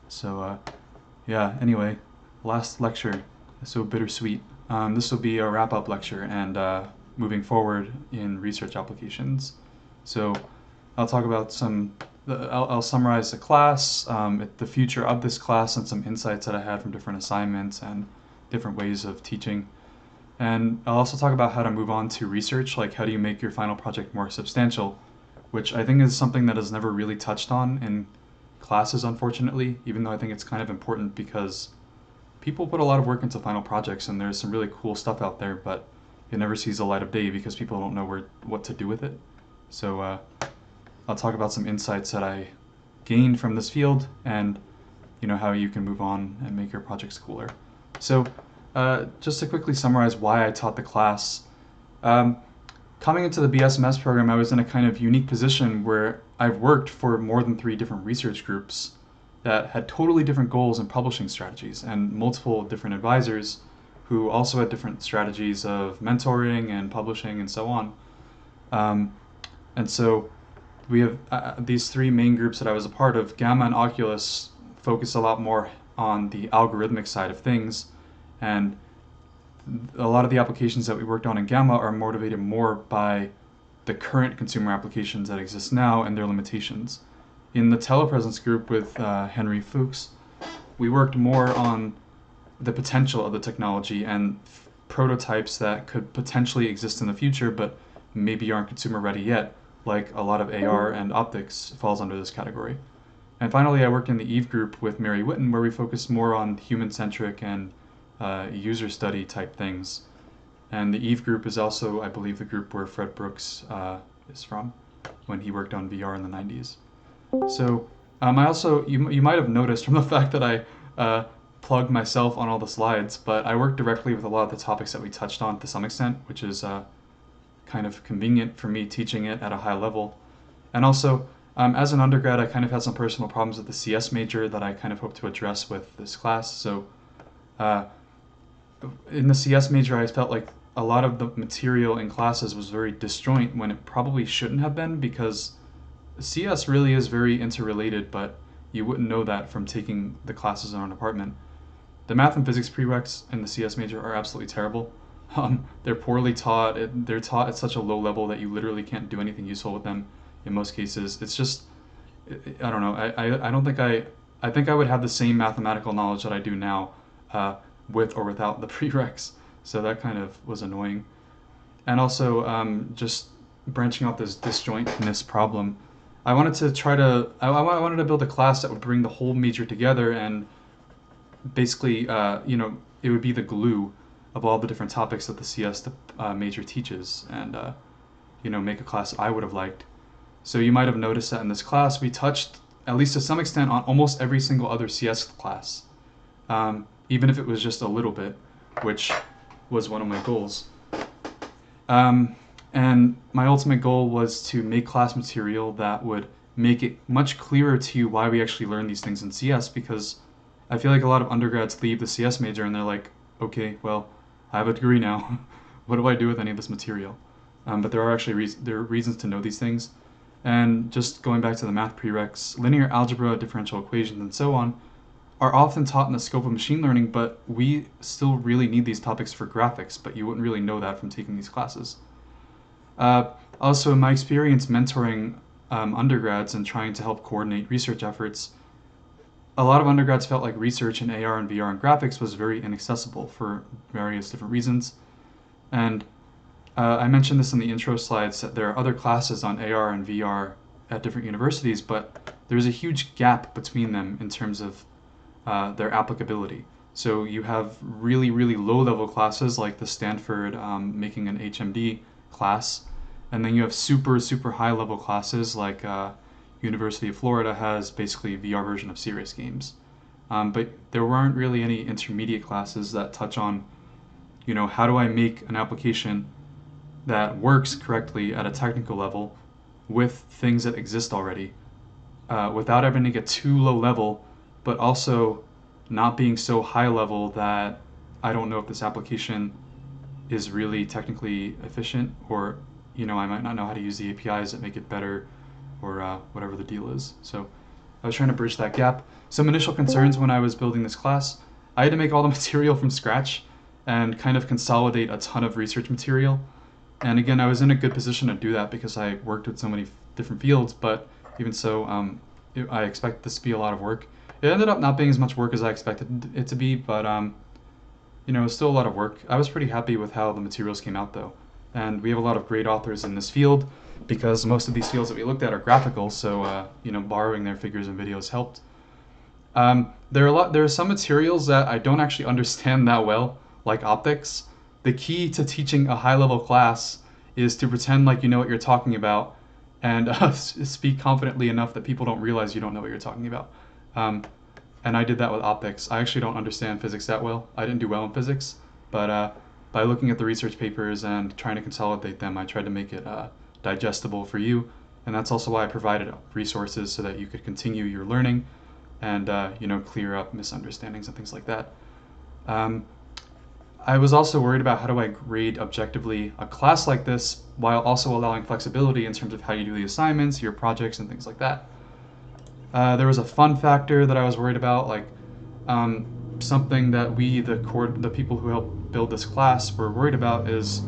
So yeah, anyway, last lecture, so bittersweet. This will be a wrap-up lecture and moving forward in research applications. So I'll talk about I'll summarize the class, the future of this class, and some insights that I had from different assignments and different ways of teaching. And I'll also talk about how to move on to research, like how do you make your final project more substantial, which I think is something that is never really touched on in classes, unfortunately, even though I think it's kind of important because people put a lot of work into final projects and there's some really cool stuff out there, but it never sees the light of day because people don't know what to do with it. So I'll talk about some insights that I gained from this field and how you can move on and make your projects cooler. So just to quickly summarize why I taught the class, coming into the BSMS program, I was in a kind of unique position where I've worked for more than 3 different research groups that had totally different goals and publishing strategies, and multiple different advisors who also had different strategies of mentoring and publishing and so on. And so we have these 3 main groups that I was a part of. Gamma and Oculus focus a lot more on the algorithmic side of things, and a lot of the applications that we worked on in Gamma are motivated more by the current consumer applications that exist now and their limitations. In the telepresence group with Henry Fuchs, we worked more on the potential of the technology and prototypes that could potentially exist in the future but maybe aren't consumer ready yet, like a lot of AR and optics falls under this category. And finally, I worked in the Eve group with Mary Whitten, where we focused more on human-centric and user study type things. And the Eve group is also, I believe, the group where Fred Brooks is from when he worked on VR in the 90s. So I also, you might have noticed from the fact that I plugged myself on all the slides, but I worked directly with a lot of the topics that we touched on to some extent, which is kind of convenient for me teaching it at a high level. And also, as an undergrad, I kind of had some personal problems with the CS major that I kind of hope to address with this class. So in the CS major, I felt like a lot of the material in classes was very disjoint when it probably shouldn't have been, because CS really is very interrelated, but you wouldn't know that from taking the classes in our department. The math and physics prereqs in the CS major are absolutely terrible. They're poorly taught. They're taught at such a low level that you literally can't do anything useful with them in most cases. It's just, I don't know. I don't think I think I would have the same mathematical knowledge that I do now with or without the prereqs. So that kind of was annoying. And also just branching off this disjointness problem, I wanted I wanted to build a class that would bring the whole major together and basically, it would be the glue of all the different topics that the CS major teaches, and make a class I would have liked. So you might have noticed that in this class we touched, at least to some extent, on almost every single other CS class, even if it was just a little bit, which was one of my goals. And my ultimate goal was to make class material that would make it much clearer to you why we actually learn these things in CS, because I feel like a lot of undergrads leave the CS major and they're like, okay, well, I have a degree now. What do I do with any of this material? But there are actually there are reasons to know these things. And just going back to the math prereqs, linear algebra, differential equations, and so on are often taught in the scope of machine learning, but we still really need these topics for graphics, but you wouldn't really know that from taking these classes. Also, in my experience mentoring undergrads and trying to help coordinate research efforts, a lot of undergrads felt like research in AR and VR and graphics was very inaccessible for various different reasons. And I mentioned this in the intro slides, that there are other classes on AR and VR at different universities, but there's a huge gap between them in terms of their applicability. So you have really, really low-level classes like the Stanford making an HMD class, and then you have super, super high-level classes like University of Florida has basically a VR version of serious games. But there weren't really any intermediate classes that touch on, how do I make an application that works correctly at a technical level with things that exist already, without having to get too low level, but also not being so high level that I don't know if this application is really technically efficient, or I might not know how to use the APIs that make it better, or whatever the deal is. So I was trying to bridge that gap. Some initial concerns when I was building this class, I had to make all the material from scratch and kind of consolidate a ton of research material. And again, I was in a good position to do that because I worked with so many different fields, but even so, I expect this to be a lot of work. It ended up not being as much work as I expected it to be, but it's still a lot of work. I was pretty happy with how the materials came out though. And we have a lot of great authors in this field because most of these fields that we looked at are graphical, so borrowing their figures and videos helped. There are some materials that I don't actually understand that well, like optics. The key to teaching a high-level class is to pretend like you know what you're talking about and speak confidently enough that people don't realize you don't know what you're talking about. And I did that with optics. I actually don't understand physics that well. I didn't do well in physics, but by looking at the research papers and trying to consolidate them, I tried to make it digestible for you. And that's also why I provided resources so that you could continue your learning and clear up misunderstandings and things like that. I was also worried about how do I grade objectively a class like this while also allowing flexibility in terms of how you do the assignments, your projects, and things like that. There was a fun factor that I was worried about, like something that we, the people who helped build this class, were worried about is,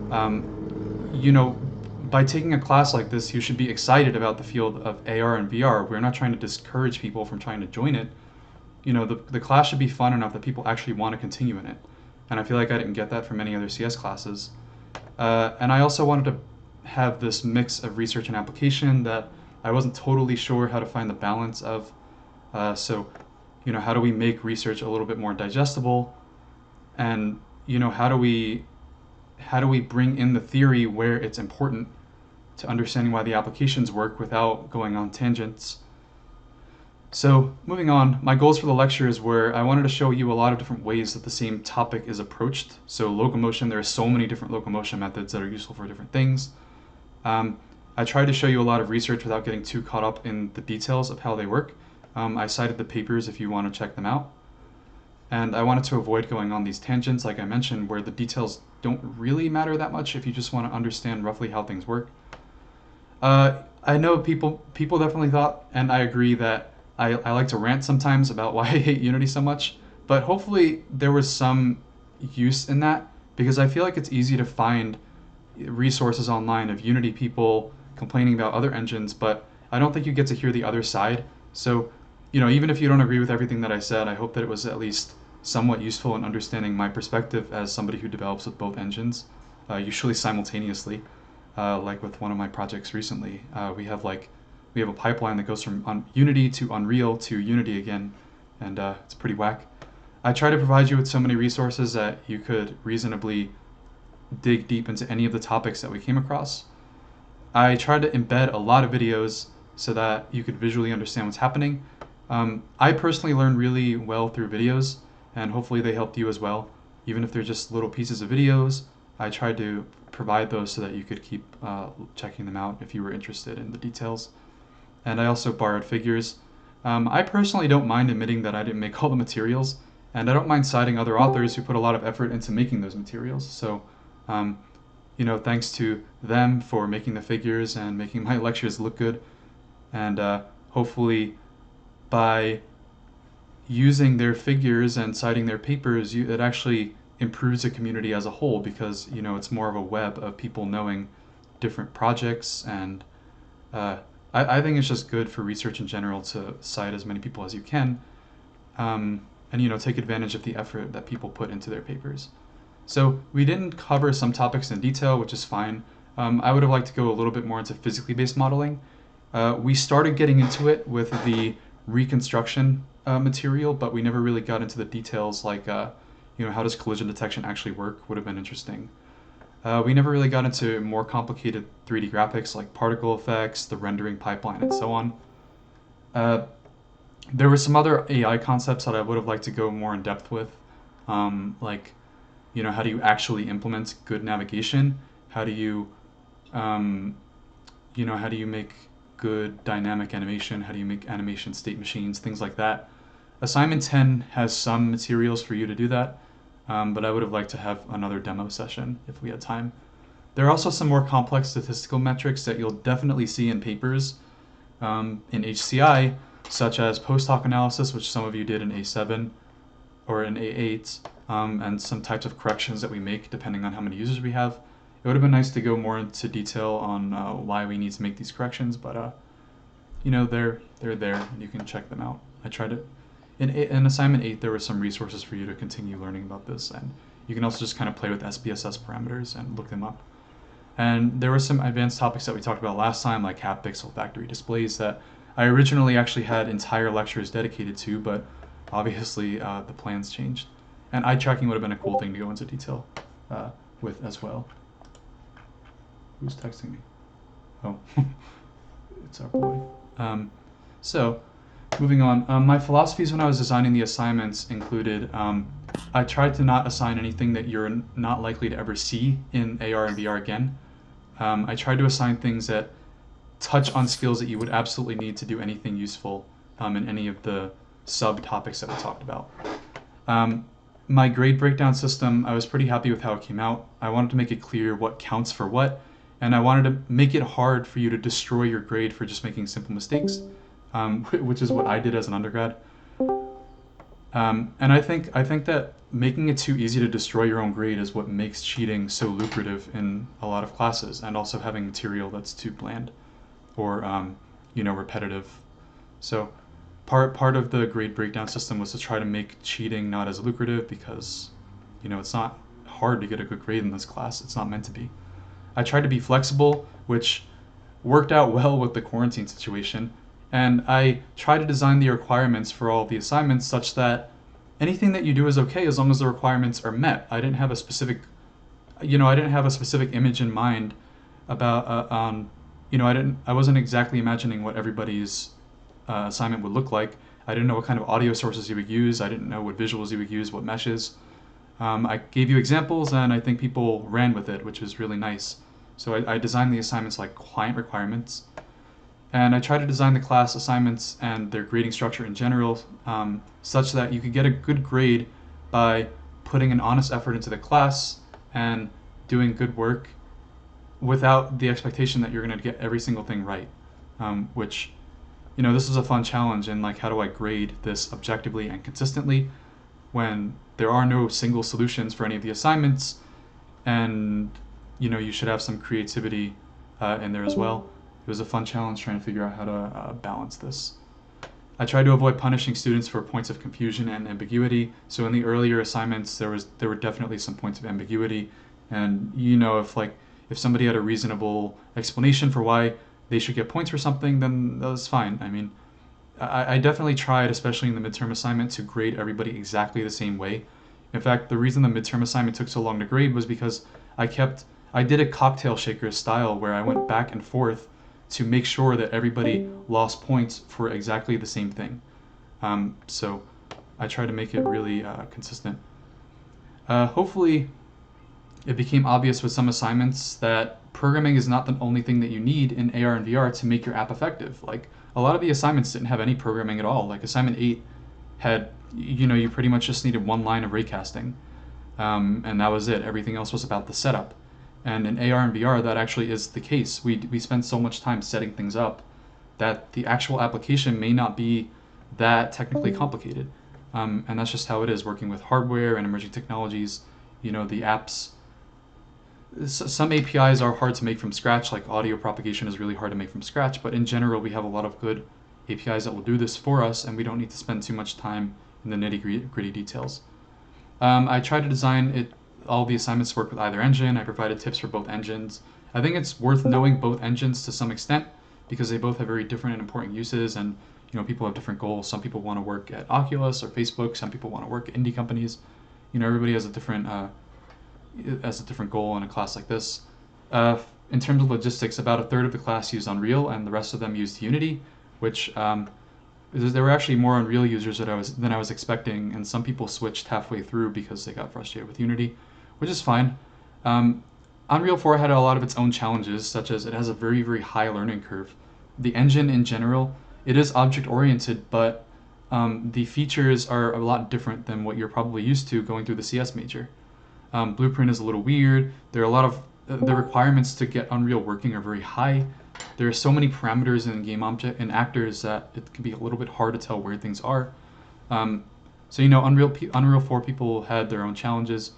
by taking a class like this, you should be excited about the field of AR and VR. We're not trying to discourage people from trying to join it. The class should be fun enough that people actually want to continue in it. And I feel like I didn't get that from any other CS classes. And I also wanted to have this mix of research and application that I wasn't totally sure how to find the balance of. So how do we make research a little bit more digestible? And, how do we bring in the theory where it's important to understanding why the applications work without going on tangents? So moving on, my goals for the lectures were I wanted to show you a lot of different ways that the same topic is approached. So locomotion, there are so many different locomotion methods that are useful for different things. I tried to show you a lot of research without getting too caught up in the details of how they work. I cited the papers if you want to check them out. And I wanted to avoid going on these tangents, like I mentioned, where the details don't really matter that much if you just want to understand roughly how things work. I know people definitely thought, and I agree, that I like to rant sometimes about why I hate Unity so much, but hopefully there was some use in that, because I feel like it's easy to find resources online of Unity people complaining about other engines, but I don't think you get to hear the other side. So, even if you don't agree with everything that I said, I hope that it was at least somewhat useful in understanding my perspective as somebody who develops with both engines, usually simultaneously. Like with one of my projects recently, we have a pipeline that goes from Unity to Unreal to Unity again, and it's pretty whack. I try to provide you with so many resources that you could reasonably dig deep into any of the topics that we came across. I tried to embed a lot of videos so that you could visually understand what's happening. I personally learned really well through videos, and hopefully they helped you as well. Even if they're just little pieces of videos, I tried to provide those so that you could keep checking them out if you were interested in the details. And I also borrowed figures. I personally don't mind admitting that I didn't make all the materials, and I don't mind citing other authors who put a lot of effort into making those materials. So, thanks to them for making the figures and making my lectures look good. And hopefully by using their figures and citing their papers, it actually improves the community as a whole, because it's more of a web of people knowing different projects, and I think it's just good for research in general to cite as many people as you can, and take advantage of the effort that people put into their papers. So we didn't cover some topics in detail, which is fine. I would have liked to go a little bit more into physically based modeling. We started getting into it with the reconstruction material, but we never really got into the details, like how does collision detection actually work would have been interesting. We never really got into more complicated 3D graphics like particle effects, the rendering pipeline, and so on. There were some other AI concepts that I would have liked to go more in depth with, like how do you actually implement good navigation? How do you make good dynamic animation? How do you make animation state machines? Things like that. Assignment 10 has some materials for you to do that, but I would have liked to have another demo session if we had time. There are also some more complex statistical metrics that you'll definitely see in papers in HCI, such as post hoc analysis, which some of you did in A7 or in A8, and some types of corrections that we make depending on how many users we have. It would have been nice to go more into detail on why we need to make these corrections, but they're there and you can check them out. I tried to, in assignment 8, there were some resources for you to continue learning about this, and you can also just kind of play with SPSS parameters and look them up. And there were some advanced topics that we talked about last time, like half pixel factory displays, that I originally actually had entire lectures dedicated to, but obviously the plans changed. And eye tracking would have been a cool thing to go into detail with as well. Who's texting me? Oh, it's our boy. So, moving on. My philosophies when I was designing the assignments included, I tried to not assign anything that you're not likely to ever see in AR and VR again. I tried to assign things that touch on skills that you would absolutely need to do anything useful in any of the subtopics that we talked about. My grade breakdown system, I was pretty happy with how it came out. I wanted to make it clear what counts for what, and I wanted to make it hard for you to destroy your grade for just making simple mistakes, which is what I did as an undergrad. And I think that making it too easy to destroy your own grade is what makes cheating so lucrative in a lot of classes, and also having material that's too bland or repetitive. So part of the grade breakdown system was to try to make cheating not as lucrative, because it's not hard to get a good grade in this class. It's not meant to be. I tried to be flexible, which worked out well with the quarantine situation, and I tried to design the requirements for all of the assignments such that anything that you do is okay as long as the requirements are met. I didn't have a specific image in mind about I wasn't exactly imagining what everybody's assignment would look like. I didn't know what kind of audio sources you would use. I didn't know what visuals you would use, what meshes. I gave you examples, and I think people ran with it, which was really nice. So I designed the assignments like client requirements, and I tried to design the class assignments and their grading structure in general such that you could get a good grade by putting an honest effort into the class and doing good work without the expectation that you're going to get every single thing right, which this is a fun challenge in like, how do I grade this objectively and consistently when there are no single solutions for any of the assignments, and you should have some creativity in there as well. It was a fun challenge trying to figure out how to balance this. I tried to avoid punishing students for points of confusion and ambiguity. So in the earlier assignments, there were definitely some points of ambiguity, and if somebody had a reasonable explanation for why they should get points for something, then that was fine. I mean, I definitely tried, especially in the midterm assignment, to grade everybody exactly the same way. In fact, the reason the midterm assignment took so long to grade was because I did a cocktail shaker style where I went back and forth to make sure that everybody lost points for exactly the same thing. So I tried to make it really consistent. Hopefully, it became obvious with some assignments that programming is not the only thing that you need in AR and VR to make your app effective. Like, a lot of the assignments didn't have any programming at all. Like assignment 8 had, you pretty much just needed one line of raycasting, and that was it. Everything else was about the setup. And in AR and VR, that actually is the case. We spend so much time setting things up that the actual application may not be that technically complicated. And that's just how it is working with hardware and emerging technologies. The apps, some APIs are hard to make from scratch, like audio propagation is really hard to make from scratch, but in general, we have a lot of good APIs that will do this for us, and we don't need to spend too much time in the nitty-gritty details. I tried to design all the assignments work with either engine. I provided tips for both engines. I think it's worth knowing both engines to some extent because they both have very different and important uses, and people have different goals. Some people want to work at Oculus or Facebook. Some people want to work at indie companies. Everybody has a different goal in a class like this. In terms of logistics, about a third of the class used Unreal, and the rest of them used Unity, which there were actually more Unreal users than I was expecting, and some people switched halfway through because they got frustrated with Unity, which is fine. Unreal 4 had a lot of its own challenges, such as it has a very, very high learning curve. The engine in general, it is object-oriented, but the features are a lot different than what you're probably used to going through the CS major. Blueprint is a little weird. There are a lot of the requirements to get Unreal working are very high. there are so many parameters in game object and actors that it can be a little bit hard to tell where things are. So Unreal 4 people had their own challenges.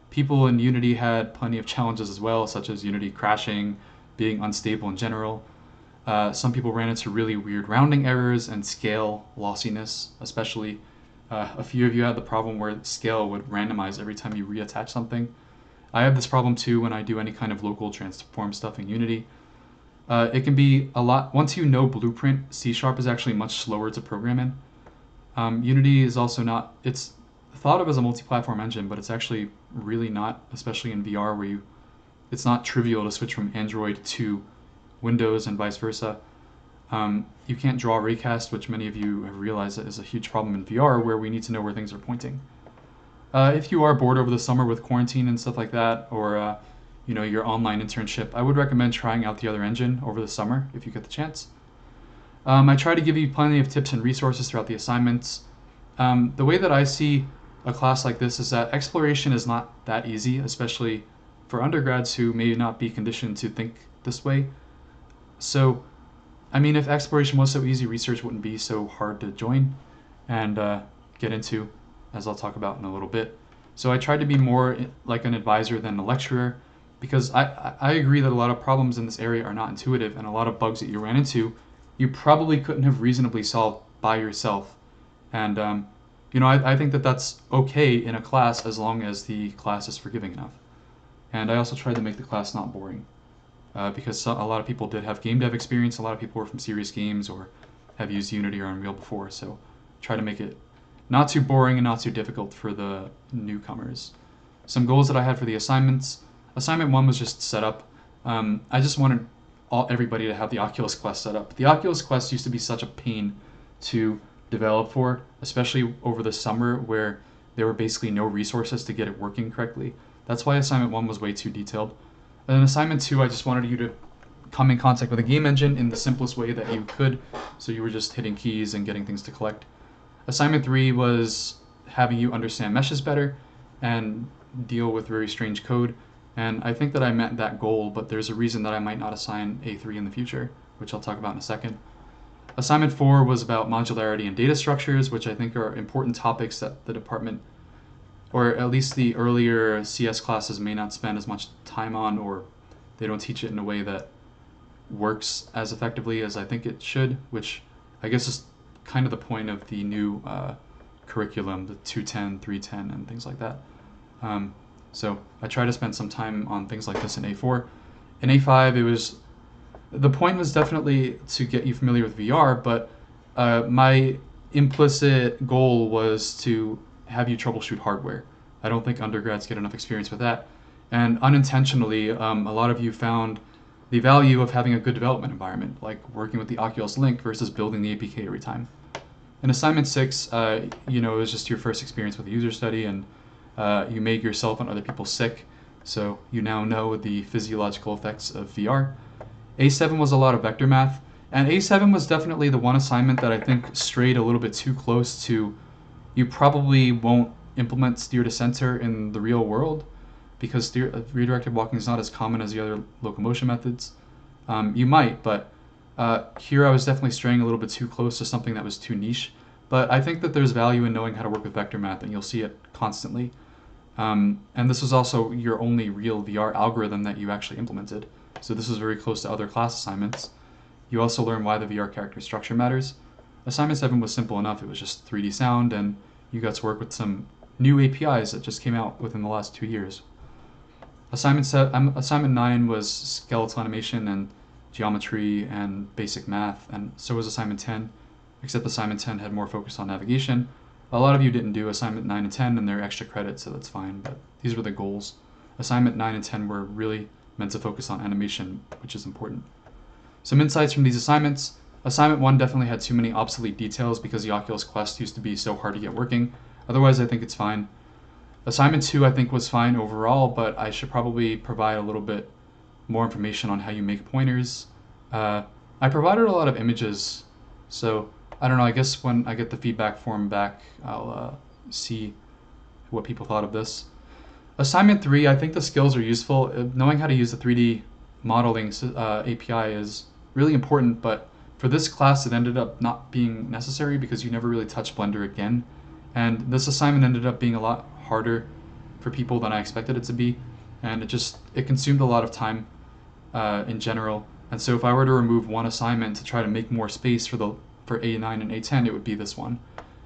People in Unity had plenty of challenges as well, such as Unity crashing, being unstable in general. Some people ran into really weird rounding errors and scale lossiness, especially. A few of you had the problem where scale would randomize every time you reattach something. I have this problem too when I do any kind of local transform stuff in Unity. It can be a lot. Once you know Blueprint, C# is actually much slower to program in. Unity is also not, it's thought of as a multi-platform engine, but it's actually really not, especially in VR where it's not trivial to switch from Android to Windows and vice versa. You can't draw raycast, which many of you have realized is a huge problem in VR, where we need to know where things are pointing. If you are bored over the summer with quarantine and stuff like that, or your online internship, I would recommend trying out the other engine over the summer if you get the chance. I try to give you plenty of tips and resources throughout the assignments. The way that I see a class like this is that exploration is not that easy, especially for undergrads who may not be conditioned to think this way. So, I mean, if exploration was so easy, research wouldn't be so hard to join and get into, as I'll talk about in a little bit. So I tried to be more like an advisor than a lecturer, because I agree that a lot of problems in this area are not intuitive, and a lot of bugs that you ran into, you probably couldn't have reasonably solved by yourself. And I think that that's okay in a class as long as the class is forgiving enough. And I also tried to make the class not boring. Because a lot of people did have game dev experience, a lot of people were from serious games or have used Unity or Unreal before, so try to make it not too boring and not too difficult for the newcomers. Some goals that I had for the assignments. Assignment 1 was just setup. I just wanted everybody to have the Oculus Quest set up. The Oculus Quest used to be such a pain to develop for, especially over the summer where there were basically no resources to get it working correctly. That's why assignment 1 was way too detailed. And then assignment 2, I just wanted you to come in contact with a game engine in the simplest way that you could, so you were just hitting keys and getting things to collect. Assignment 3 was having you understand meshes better and deal with very strange code. And I think that I met that goal, but there's a reason that I might not assign A3 in the future, which I'll talk about in a second. Assignment 4 was about modularity and data structures, which I think are important topics that the department, or at least the earlier CS classes, may not spend as much time on, or they don't teach it in a way that works as effectively as I think it should, which I guess is kind of the point of the new curriculum, the 210, 310, and things like that. So I try to spend some time on things like this in A4. In A5, the point was definitely to get you familiar with VR, but my implicit goal was to have you troubleshoot hardware. I don't think undergrads get enough experience with that. And unintentionally, a lot of you found the value of having a good development environment, like working with the Oculus Link versus building the APK every time. In assignment 6, it was just your first experience with a user study, and you made yourself and other people sick, so you now know the physiological effects of VR. A7 was a lot of vector math, and A7 was definitely the one assignment that I think strayed a little bit too close to, you probably won't implement steer to center in the real world, because redirected walking is not as common as the other locomotion methods. You might, but here I was definitely straying a little bit too close to something that was too niche. But I think that there's value in knowing how to work with vector math, and you'll see it constantly. And this was also your only real VR algorithm that you actually implemented. So this was very close to other class assignments. You also learn why the VR character structure matters. Assignment 7 was simple enough. It was just 3D sound, and you got to work with some new APIs that just came out within the last 2 years. Assignment 9 was skeletal animation and geometry and basic math, and so was assignment 10, except assignment 10 had more focus on navigation. A lot of you didn't do assignment 9 and 10, and they're extra credits, so that's fine, but these were the goals. Assignment 9 and 10 were really meant to focus on animation, which is important. Some insights from these assignments. Assignment 1 definitely had too many obsolete details because the Oculus Quest used to be so hard to get working. Otherwise, I think it's fine. Assignment 2 I think was fine overall, but I should probably provide a little bit more information on how you make pointers. I provided a lot of images, so I don't know, I guess when I get the feedback form back, I'll see what people thought of this. Assignment 3, I think the skills are useful. Knowing how to use the 3D modeling API is really important, but for this class it ended up not being necessary because you never really touch Blender again. And this assignment ended up being a lot harder for people than I expected it to be, and it consumed a lot of time in general. And so if I were to remove one assignment to try to make more space for A9 and A10, it would be this one.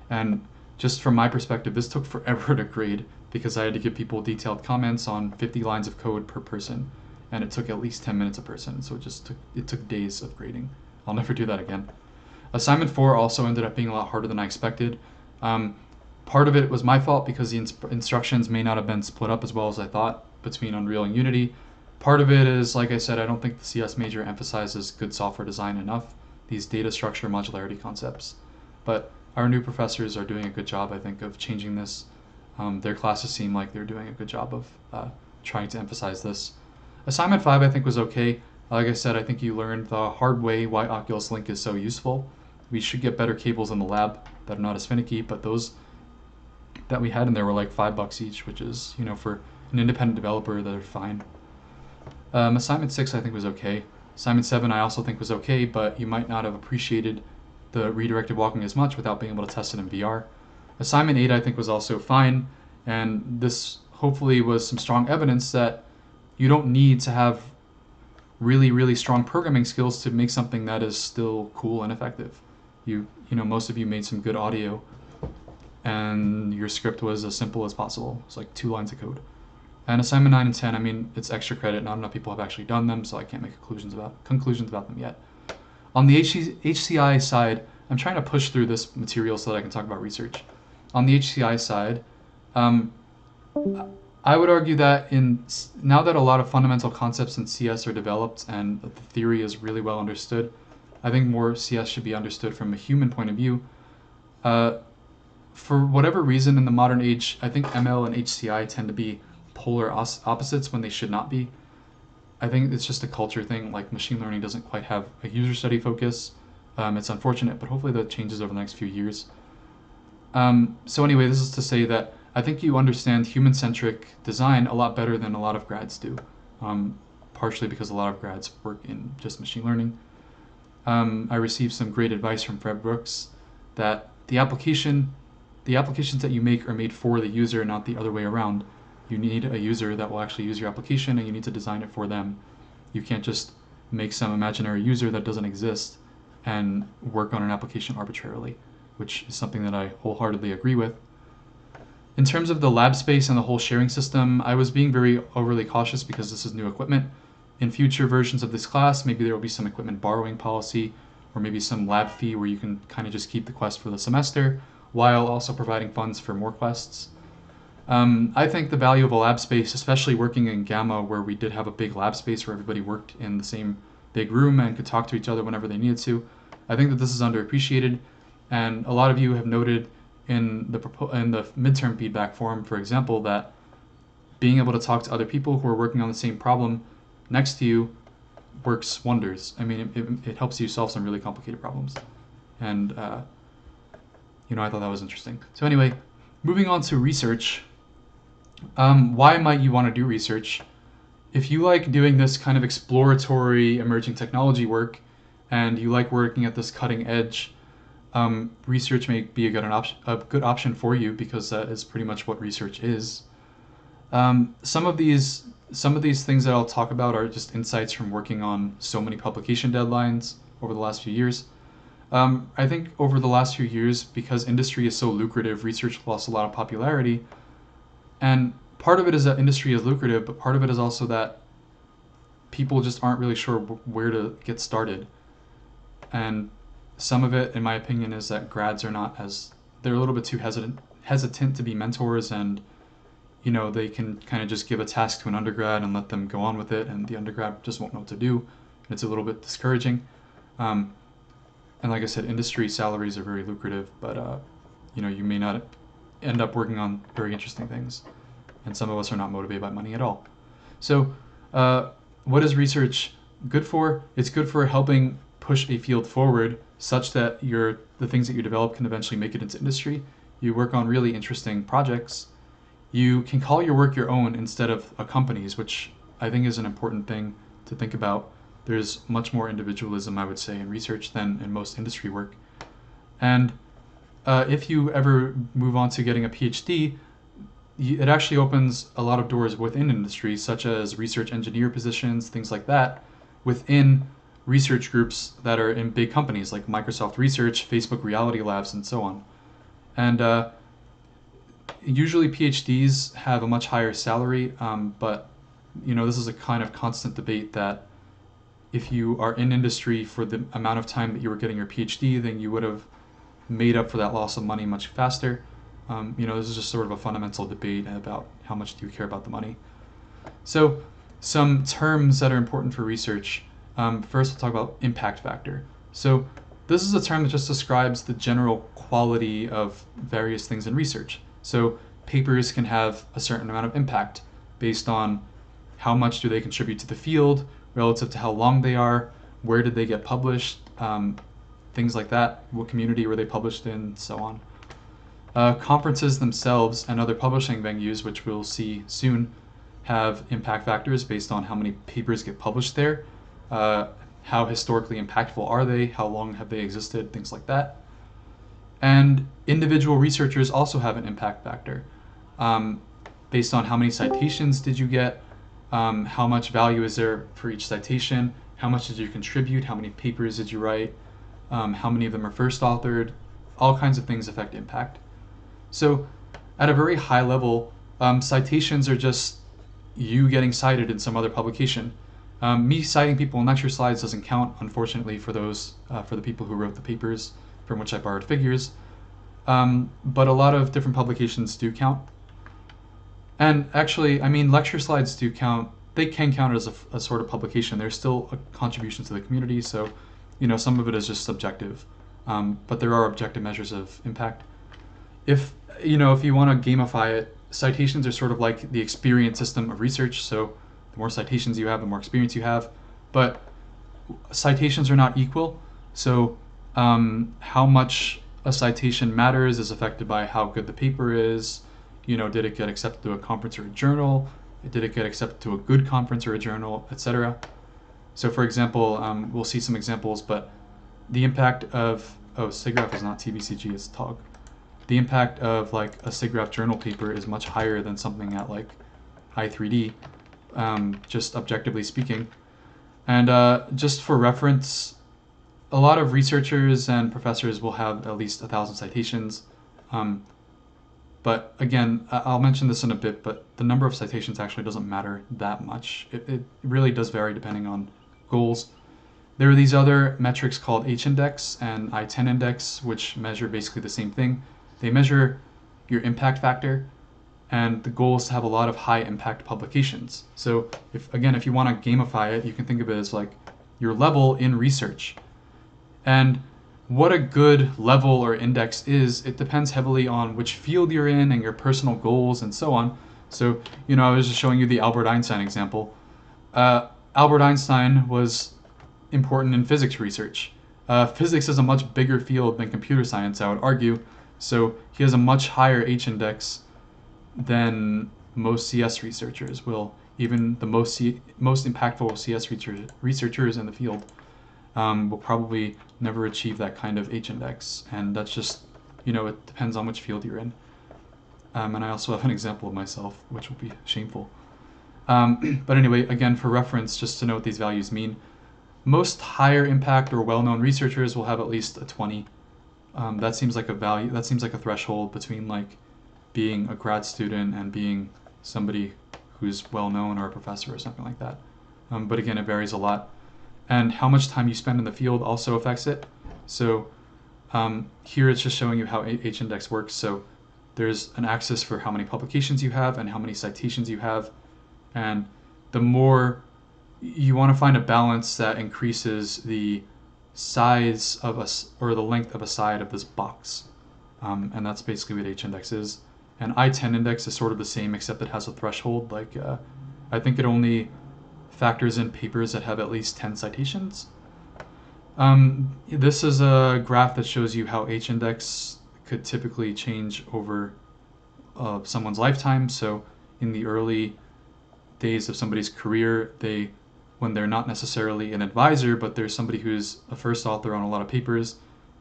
And just from my perspective, this took forever to grade because I had to give people detailed comments on 50 lines of code per person, and it took at least 10 minutes a person, so it took days of grading. I'll never do that again. Assignment 4 also ended up being a lot harder than I expected. Part of it was my fault because the instructions may not have been split up as well as I thought between Unreal and Unity. Part of it is, like I said, I don't think the CS major emphasizes good software design enough, these data structure modularity concepts. But our new professors are doing a good job, I think, of changing this. Their classes seem like they're doing a good job of trying to emphasize this. Assignment 5 I think was okay. Like I said, I think you learned the hard way why Oculus Link is so useful. We should get better cables in the lab that are not as finicky, but those that we had in there were like $5 each, which is, for an independent developer, they're fine. Assignment 6 I think was okay. Assignment 7 I also think was okay, but you might not have appreciated the redirected walking as much without being able to test it in VR. Assignment 8 I think was also fine, and this hopefully was some strong evidence that you don't need to have really, really strong programming skills to make something that is still cool and effective. Most of you made some good audio, and your script was as simple as possible. It's like 2 lines of code. And assignment 9 and 10, I mean, it's extra credit. Not enough people have actually done them, so I can't make conclusions about them yet. On the HCI side, I'm trying to push through this material so that I can talk about research. On the HCI side, I would argue that now that a lot of fundamental concepts in CS are developed and the theory is really well understood, I think more CS should be understood from a human point of view. For whatever reason in the modern age, I think ML and HCI tend to be polar opposites when they should not be. I think it's just a culture thing, like machine learning doesn't quite have a user study focus. It's unfortunate, but hopefully that changes over the next few years. So anyway, this is to say that I think you understand human-centric design a lot better than a lot of grads do, partially because a lot of grads work in just machine learning. I received some great advice from Fred Brooks that the applications that you make are made for the user, not the other way around. You need a user that will actually use your application, and you need to design it for them. You can't just make some imaginary user that doesn't exist and work on an application arbitrarily, which is something that I wholeheartedly agree with. In terms of the lab space and the whole sharing system, I was being very overly cautious because this is new equipment. In future versions of this class, maybe there will be some equipment borrowing policy, or maybe some lab fee where you can kind of just keep the quest for the semester while also providing funds for more quests. I think the value of a lab space, especially working in Gamma where we did have a big lab space where everybody worked in the same big room and could talk to each other whenever they needed to, I think that this is underappreciated, and a lot of you have noted in the midterm feedback forum, for example, that being able to talk to other people who are working on the same problem next to you works wonders. I mean, it helps you solve some really complicated problems, and I thought that was interesting. So anyway, moving on to research. Why might you want to do research? If you like doing this kind of exploratory emerging technology work, and you like working at this cutting edge, research may be a good option for you because that is pretty much what research is. Some of these things that I'll talk about are just insights from working on so many publication deadlines over the last few years. I think over the last few years, because industry is so lucrative, research lost a lot of popularity. And part of it is that industry is lucrative, but part of it is also that people just aren't really sure where to get started. And some of it, in my opinion, is that grads are they're a little bit too hesitant to be mentors, and they can kind of just give a task to an undergrad and let them go on with it, and the undergrad just won't know what to do. And it's a little bit discouraging. And like I said, industry salaries are very lucrative, but you may not end up working on very interesting things. And some of us are not motivated by money at all. So what is research good for? It's good for helping push a field forward such that the things that you develop can eventually make it into industry. You work on really interesting projects. You can call your work your own instead of a company's, which I think is an important thing to think about. There's much more individualism, I would say, in research than in most industry work. And if you ever move on to getting a PhD, it actually opens a lot of doors within industry, such as research engineer positions, things like that, within research groups that are in big companies like Microsoft Research, Facebook Reality Labs, and so on. And usually PhDs have a much higher salary, but this is a kind of constant debate that if you are in industry for the amount of time that you were getting your PhD, then you would have made up for that loss of money much faster. This is just sort of a fundamental debate about how much do you care about the money. So some terms that are important for research. First, we'll talk about impact factor. So this is a term that just describes the general quality of various things in research. So papers can have a certain amount of impact based on how much do they contribute to the field relative to how long they are, where did they get published, things like that, what community were they published in, so on. Conferences themselves and other publishing venues, which we'll see soon, have impact factors based on how many papers get published there, how historically impactful are they, how long have they existed, things like that. And individual researchers also have an impact factor based on how many citations did you get, how much value is there for each citation, how much did you contribute, how many papers did you write, how many of them are first authored. All kinds of things affect impact. So at a very high level, citations are just you getting cited in some other publication. Me citing people in lecture slides doesn't count, unfortunately, for the people who wrote the papers from which I borrowed figures. But a lot of different publications do count. And actually, lecture slides do count. They can count as a sort of publication. There's still a contribution to the community, so some of it is just subjective. But there are objective measures of impact. If you want to gamify it, citations are sort of like the experience system of research. So the more citations you have, the more experience you have. But citations are not equal. So how much a citation matters is affected by how good the paper is. Did it get accepted to a conference or a journal? Did it get accepted to a good conference or a journal, etc.? So for example, we'll see some examples, but the impact of, SIGGRAPH is not TBCG, it's TOG. The impact of like a SIGGRAPH journal paper is much higher than something at like I3D, just objectively speaking. And just for reference, a lot of researchers and professors will have at least 1,000 citations. But again, I'll mention this in a bit, but the number of citations actually doesn't matter that much. It really does vary depending on goals. There are these other metrics called H-index and I-10 index, which measure basically the same thing. They measure your impact factor, and the goal is to have a lot of high impact publications. So if you want to gamify it, you can think of it as like your level in research. And what a good level or index is, it depends heavily on which field you're in and your personal goals and so on. So, I was just showing you the Albert Einstein example. Albert Einstein was important in physics research. Physics is a much bigger field than computer science, I would argue. So he has a much higher H-index than most CS researchers will. Even the most impactful CS researchers in the field will probably never achieve that kind of H-index. And that's just, it depends on which field you're in. And I also have an example of myself, which will be shameful. But anyway, again, for reference, just to know what these values mean, most higher impact or well-known researchers will have at least a 20. That seems like a value. That seems like a threshold between like being a grad student and being somebody who's well-known or a professor or something like that. But again, it varies a lot. And how much time you spend in the field also affects it. So here it's just showing you how H-index works. So there's an axis for how many publications you have and how many citations you have. And the more you want to find a balance that increases the size of or the length of a side of this box. And that's basically what H-index is. And I-10 index is sort of the same, except it has a threshold. Like I think it only factors in papers that have at least 10 citations. This is a graph that shows you how H-index could typically change over someone's lifetime. So in the early days of somebody's career, they when they're not necessarily an advisor, but they're somebody who's a first author on a lot of papers.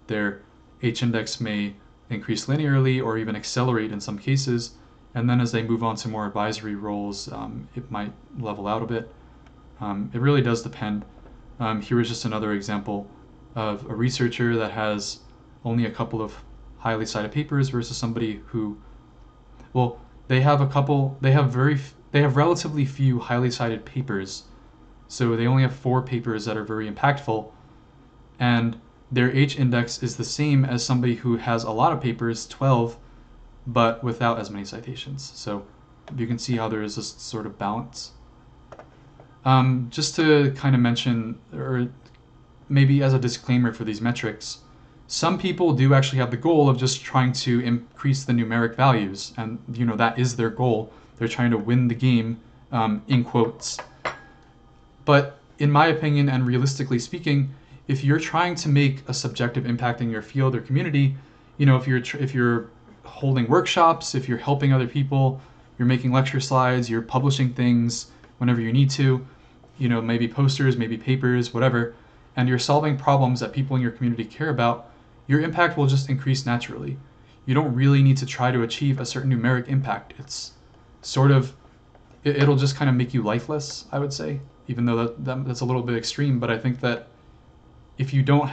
Their H-index may increase linearly or even accelerate in some cases. And then as they move on to more advisory roles, it might level out a bit. It really does depend. Here is just another example of a researcher that has only a couple of highly cited papers versus somebody who, well, they have relatively few highly cited papers. So they only have 4 papers that are very impactful, and their H-index is the same as somebody who has a lot of papers, 12, but without as many citations. So you can see how there is this sort of balance. Just to kind of mention, or maybe as a disclaimer for these metrics, some people do actually have the goal of just trying to increase the numeric values, and that is their goal. They're trying to win the game, in quotes. But in my opinion, and realistically speaking, if you're trying to make a subjective impact in your field or community, if you're holding workshops, if you're helping other people, you're making lecture slides, you're publishing things whenever you need to, maybe posters, maybe papers, whatever, and you're solving problems that people in your community care about, your impact will just increase naturally. You don't really need to try to achieve a certain numeric impact. It's sort of, it'll just kind of make you lifeless, I would say, even though that's a little bit extreme. But I think that if you don't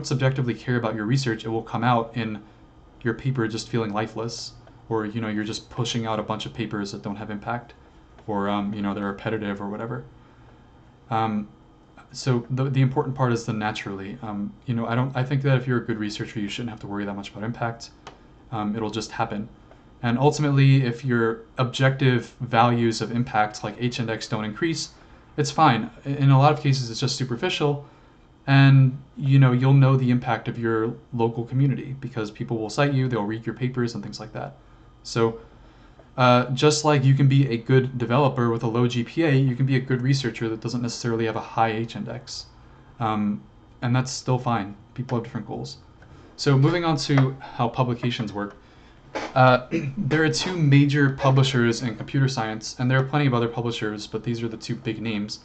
subjectively care about your research, it will come out in your paper just feeling lifeless, or you're just pushing out a bunch of papers that don't have impact, or they're repetitive or whatever. So the important part is the naturally. I think that if you're a good researcher, you shouldn't have to worry that much about impact. It'll just happen. And ultimately, if your objective values of impact, like H-index, don't increase, it's fine. In a lot of cases, it's just superficial, and you'll know the impact of your local community because people will cite you, they'll read your papers and things like that. So just like you can be a good developer with a low GPA, you can be a good researcher that doesn't necessarily have a high H-index. And that's still fine. People have different goals. So moving on to how publications work. There are 2 major publishers in computer science, and there are plenty of other publishers, but these are the 2 big names,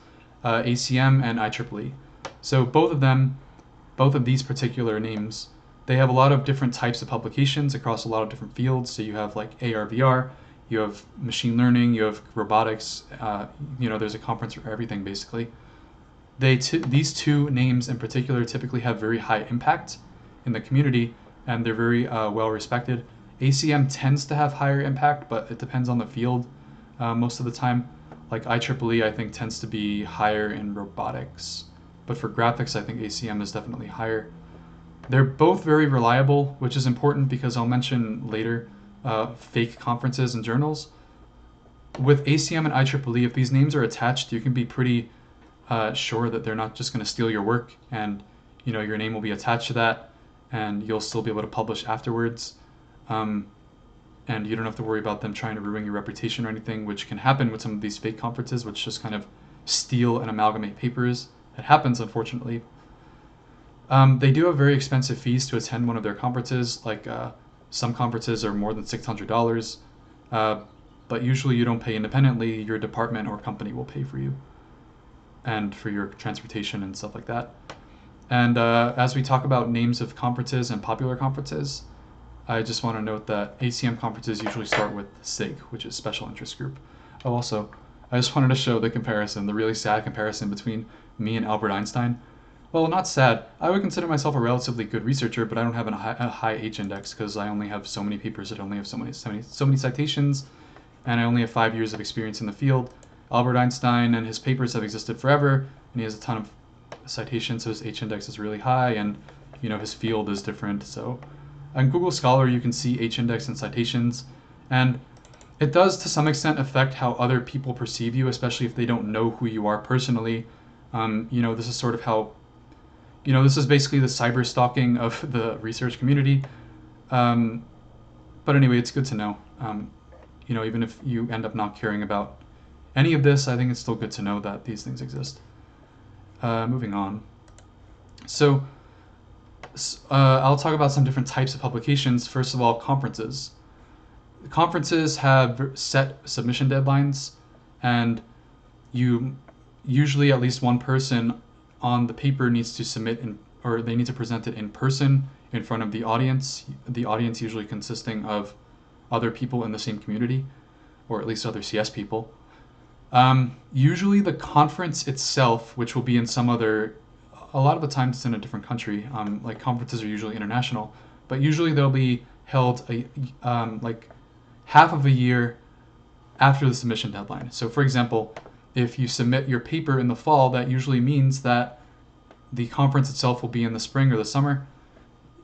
ACM and IEEE. So both of these particular names, they have a lot of different types of publications across a lot of different fields. So you have like AR/VR, you have machine learning, you have robotics, there's a conference for everything basically. These 2 names in particular typically have very high impact in the community, and they're very well respected. ACM tends to have higher impact, but it depends on the field most of the time. Like IEEE, I think, tends to be higher in robotics. But for graphics, I think ACM is definitely higher. They're both very reliable, which is important because I'll mention later fake conferences and journals. With ACM and IEEE, if these names are attached, you can be pretty sure that they're not just going to steal your work, and your name will be attached to that, and you'll still be able to publish afterwards. And you don't have to worry about them trying to ruin your reputation or anything, which can happen with some of these fake conferences, which just kind of steal and amalgamate papers. It happens, unfortunately. They do have very expensive fees to attend one of their conferences. Like some conferences are more than $600, but usually you don't pay independently. Your department or company will pay for you and for your transportation and stuff like that. And as we talk about names of conferences and popular conferences, I just want to note that ACM conferences usually start with SIG, which is Special Interest Group. Oh, also, I just wanted to show the comparison, the really sad comparison between me and Albert Einstein. Well, not sad. I would consider myself a relatively good researcher, but I don't have a high H-index because I only have so many papers, I only have so many citations, and I only have 5 years of experience in the field. Albert Einstein and his papers have existed forever, and he has a ton of citations, so his H-index is really high, and his field is different. So on Google Scholar, you can see H-index and citations, and it does to some extent affect how other people perceive you, especially if they don't know who you are personally. This is sort of how, this is basically the cyber stalking of the research community. But anyway, it's good to know. Even if you end up not caring about any of this, I think it's still good to know that these things exist. Moving on. So I'll talk about some different types of publications. First of all, conferences. Conferences have set submission deadlines, and you usually at least one person on the paper needs to submit or they need to present it in person in front of the audience usually consisting of other people in the same community, or at least other CS people. Usually the conference itself, which will be in a lot of the times it's in a different country, like conferences are usually international, but usually they'll be held like half of a year after the submission deadline. So for example, if you submit your paper in the fall, that usually means that the conference itself will be in the spring or the summer.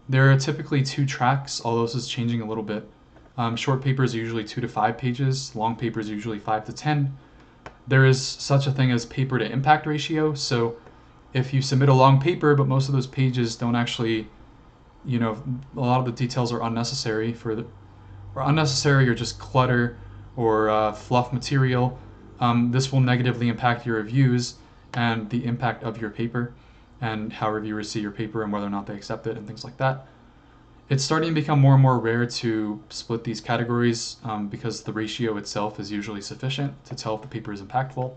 There are typically 2 tracks, although this is changing a little bit. Short papers are usually 2 to 5 pages, long papers are usually 5 to 10. There is such a thing as paper to impact ratio, so if you submit a long paper but most of those pages don't actually, a lot of the details are unnecessary or just clutter or fluff material, this will negatively impact your reviews and the impact of your paper and how reviewers see your paper and whether or not they accept it and things like that. It's starting to become more and more rare to split these categories because the ratio itself is usually sufficient to tell if the paper is impactful,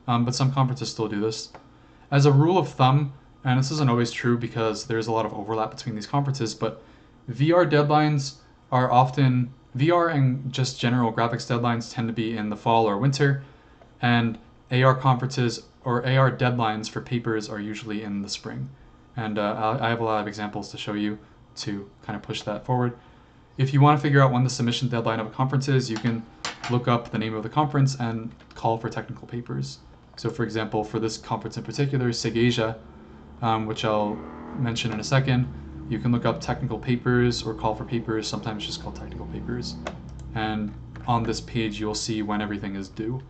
but some conferences still do this. As a rule of thumb, and this isn't always true because there's a lot of overlap between these conferences, but VR deadlines are often, VR and just general graphics deadlines tend to be in the fall or winter, and AR conferences or AR deadlines for papers are usually in the spring. And I have a lot of examples to show you to kind of push that forward. If you want to figure out when the submission deadline of a conference is, you can look up the name of the conference and call for technical papers. So for example, for this conference in particular, SIG Asia, which I'll mention in a second, you can look up technical papers or call for papers, sometimes just called technical papers. And on this page, you'll see when everything is due.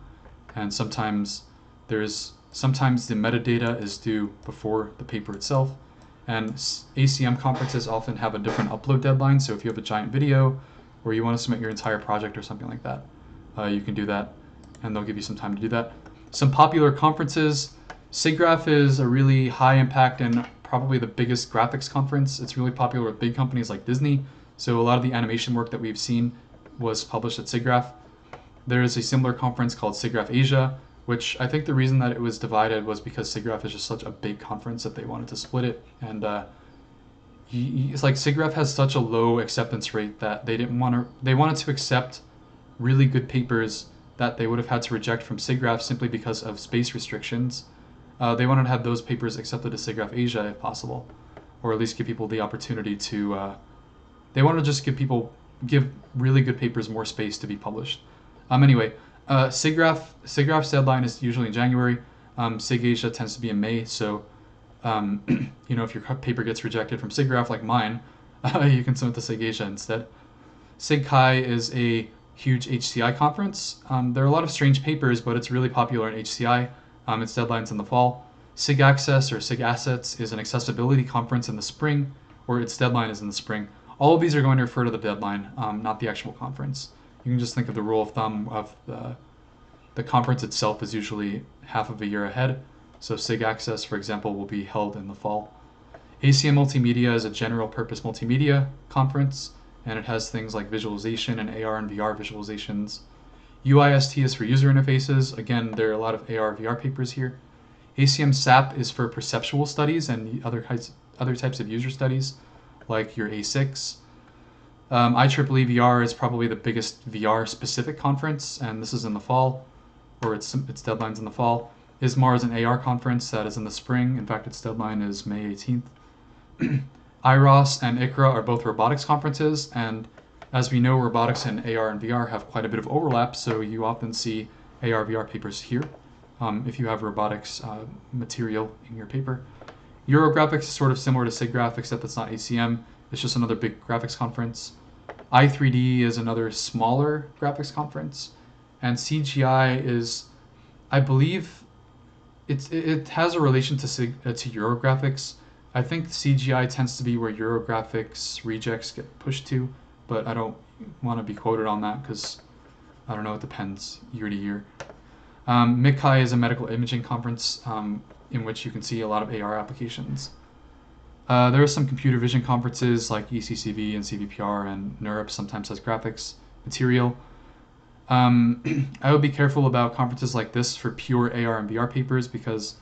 And sometimes the metadata is due before the paper itself. And ACM conferences often have a different upload deadline. So if you have a giant video or you want to submit your entire project or something like that, you can do that and they'll give you some time to do that. Some popular conferences, SIGGRAPH is a really high impact and probably the biggest graphics conference. It's really popular with big companies like Disney. So a lot of the animation work that we've seen was published at SIGGRAPH. There is a similar conference called SIGGRAPH Asia, which I think the reason that it was divided was because SIGGRAPH is just such a big conference that they wanted to split it. And it's like SIGGRAPH has such a low acceptance rate that they wanted to accept really good papers that they would have had to reject from SIGGRAPH simply because of space restrictions. They wanted to have those papers accepted to SIGGRAPH Asia if possible, or at least give people the opportunity to, they want to just give really good papers more space to be published. Anyway, SIGGRAPH's deadline is usually in January. SIG Asia tends to be in May, so if your paper gets rejected from SIGGRAPH like mine, you can submit to SIG Asia instead. SIG-CHI is a huge HCI conference. There are a lot of strange papers, but it's really popular in HCI. Its deadline's in the fall. SIG Access or SIG Assets is an accessibility conference in the spring, or its deadline is in the spring. All of these are going to refer to the deadline, not the actual conference. You can just think of the rule of thumb of the conference itself is usually half of a year ahead. So SIG Access, for example, will be held in the fall. ACM Multimedia is a general purpose multimedia conference, and it has things like visualization and AR and VR visualizations. UIST is for user interfaces. Again, there are a lot of AR VR papers here. ACM SAP is for perceptual studies and other types of user studies, like your A6. IEEE VR is probably the biggest VR specific conference, and this is in the fall, or its deadline's in the fall. ISMAR is an AR conference that is in the spring. In fact, its deadline is May 18th. IROS and ICRA are both robotics conferences, and as we know, robotics and AR and VR have quite a bit of overlap, so you often see AR VR papers here if you have robotics material in your paper. Eurographics is sort of similar to SIGGRAPH, except it's not ACM. It's just another big graphics conference. i3D is another smaller graphics conference, and CGI is, I believe, it has a relation to Eurographics. I think CGI tends to be where Eurographics rejects get pushed to, but I don't want to be quoted on that because I don't know, it depends year to year. MICCAI is a medical imaging conference in which you can see a lot of AR applications. There are some computer vision conferences like ECCV and CVPR, and NeurIPS sometimes has graphics material. I would be careful about conferences like this for pure AR and VR papers because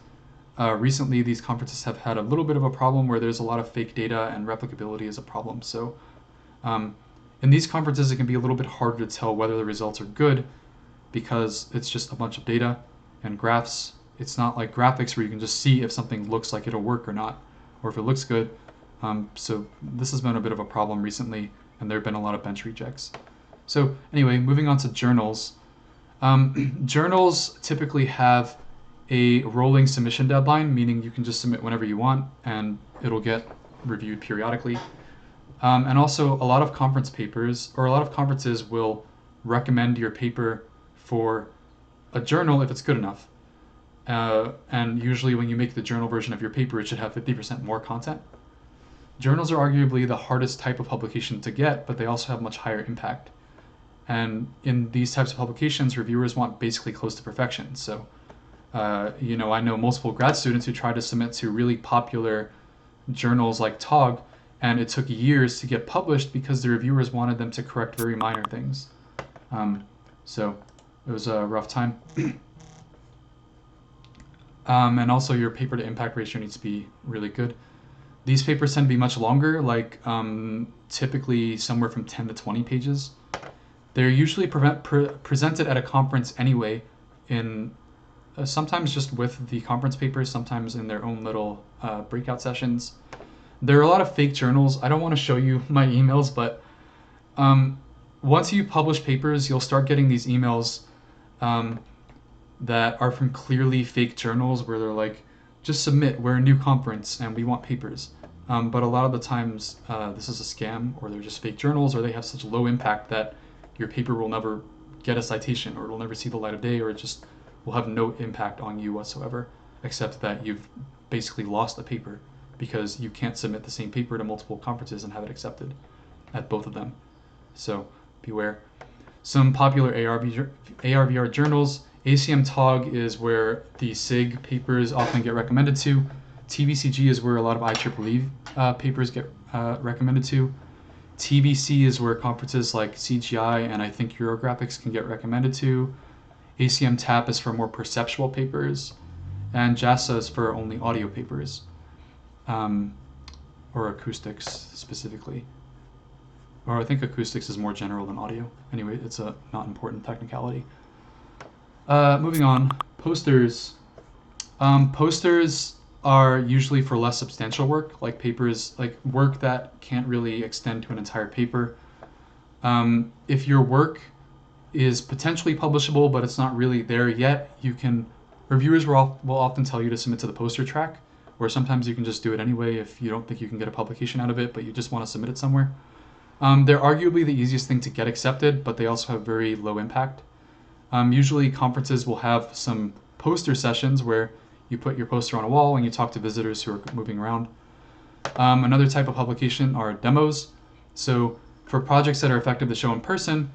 recently these conferences have had a little bit of a problem where there's a lot of fake data and replicability is a problem. So in these conferences, it can be a little bit harder to tell whether the results are good because it's just a bunch of data and graphs. It's not like graphics where you can just see if something looks like it'll work or not, or if it looks good. So this has been a bit of a problem recently, and there have been a lot of bench rejects. So anyway, moving on to journals. Journals typically have a rolling submission deadline, meaning you can just submit whenever you want and it'll get reviewed periodically. And also a lot of conference papers, or a lot of conferences will recommend your paper for a journal if it's good enough. And usually when you make the journal version of your paper, it should have 50% more content. Journals are arguably the hardest type of publication to get, but they also have much higher impact. And in these types of publications, reviewers want basically close to perfection. So, I know multiple grad students who tried to submit to really popular journals like TOG, and it took years to get published because the reviewers wanted them to correct very minor things. So it was a rough time. And also your paper to impact ratio needs to be really good. These papers tend to be much longer, like typically somewhere from 10 to 20 pages. They're usually presented at a conference anyway, in sometimes just with the conference papers, sometimes in their own little breakout sessions. There are a lot of fake journals. I don't want to show you my emails, but once you publish papers, you'll start getting these emails that are from clearly fake journals where they're like, just submit, we're a new conference and we want papers. But a lot of the times this is a scam, or they're just fake journals, or they have such low impact that your paper will never get a citation, or it'll never see the light of day, or it just will have no impact on you whatsoever, except that you've basically lost the paper because you can't submit the same paper to multiple conferences and have it accepted at both of them. So beware. Some popular AR/VR journals. ACM TOG is where the SIG papers often get recommended to. TVCG is where a lot of IEEE papers get recommended to. TBC is where conferences like CGI and I think Eurographics can get recommended to. ACM TAP is for more perceptual papers. And JASA is for only audio papers. Or acoustics specifically. Or I think acoustics is more general than audio. Anyway, it's a not important technicality. Moving on, posters. Posters are usually for less substantial work, like papers, like work that can't really extend to an entire paper. If your work is potentially publishable, but it's not really there yet, reviewers will often tell you to submit to the poster track, or sometimes you can just do it anyway if you don't think you can get a publication out of it, but you just want to submit it somewhere. They're arguably the easiest thing to get accepted, but they also have very low impact. Usually conferences will have some poster sessions where you put your poster on a wall and you talk to visitors who are moving around. Another type of publication are demos. So for projects that are effective to show in person,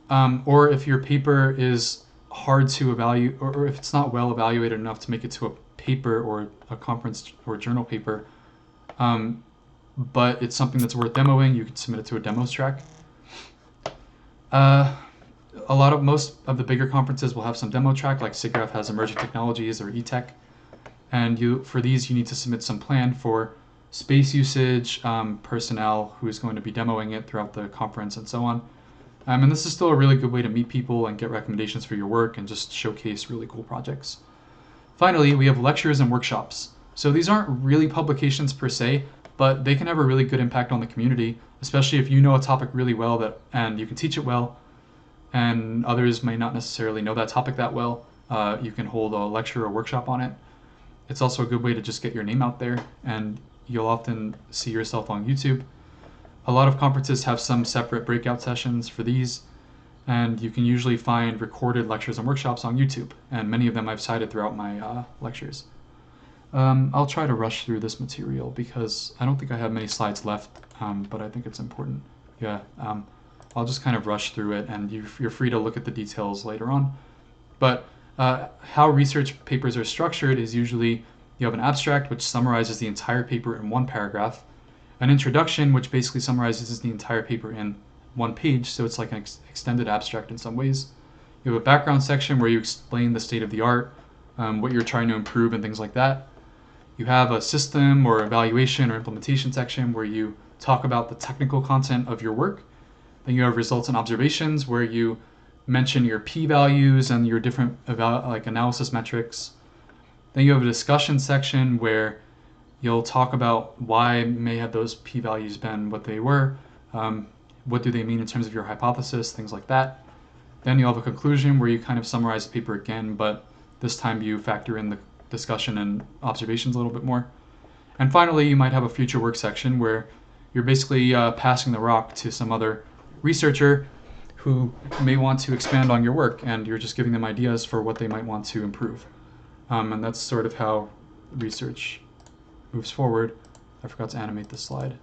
or if your paper is hard to evaluate, or if it's not well evaluated enough to make it to a paper or a conference or journal paper, but it's something that's worth demoing, you could submit it to a demos track. Most of the bigger conferences will have some demo track, like SIGGRAPH has Emerging Technologies or eTech, and for these you need to submit some plan for space usage, personnel who is going to be demoing it throughout the conference, and so on. And this is still a really good way to meet people and get recommendations for your work and just showcase really cool projects. Finally, we have lectures and workshops. So these aren't really publications per se, but they can have a really good impact on the community, especially if you know a topic really well and you can teach it well, and others may not necessarily know that topic that well. You can hold a lecture or workshop on it. It's also a good way to just get your name out there, and you'll often see yourself on YouTube. A lot of conferences have some separate breakout sessions for these, and you can usually find recorded lectures and workshops on YouTube, and many of them I've cited throughout my lectures. I'll try to rush through this material because I don't think I have many slides left, but I think it's important. Yeah, I'll just kind of rush through it, and you're free to look at the details later on. But how research papers are structured is usually you have an abstract which summarizes the entire paper in one paragraph, an introduction which basically summarizes the entire paper in one page, so it's like an extended abstract in some ways. You have a background section where you explain the state of the art, what you're trying to improve and things like that. You have a system or evaluation or implementation section where you talk about the technical content of your work. Then you have results and observations where you mention your p-values and your different analysis metrics. Then you have a discussion section where you'll talk about why may have those p-values been what they were, what do they mean in terms of your hypothesis, things like that. Then you'll have a conclusion where you kind of summarize the paper again, but this time you factor in the discussion and observations a little bit more. And finally, you might have a future work section where you're basically passing the rock to some other researcher who may want to expand on your work, and you're just giving them ideas for what they might want to improve. And that's sort of how research moves forward. I forgot to animate this slide.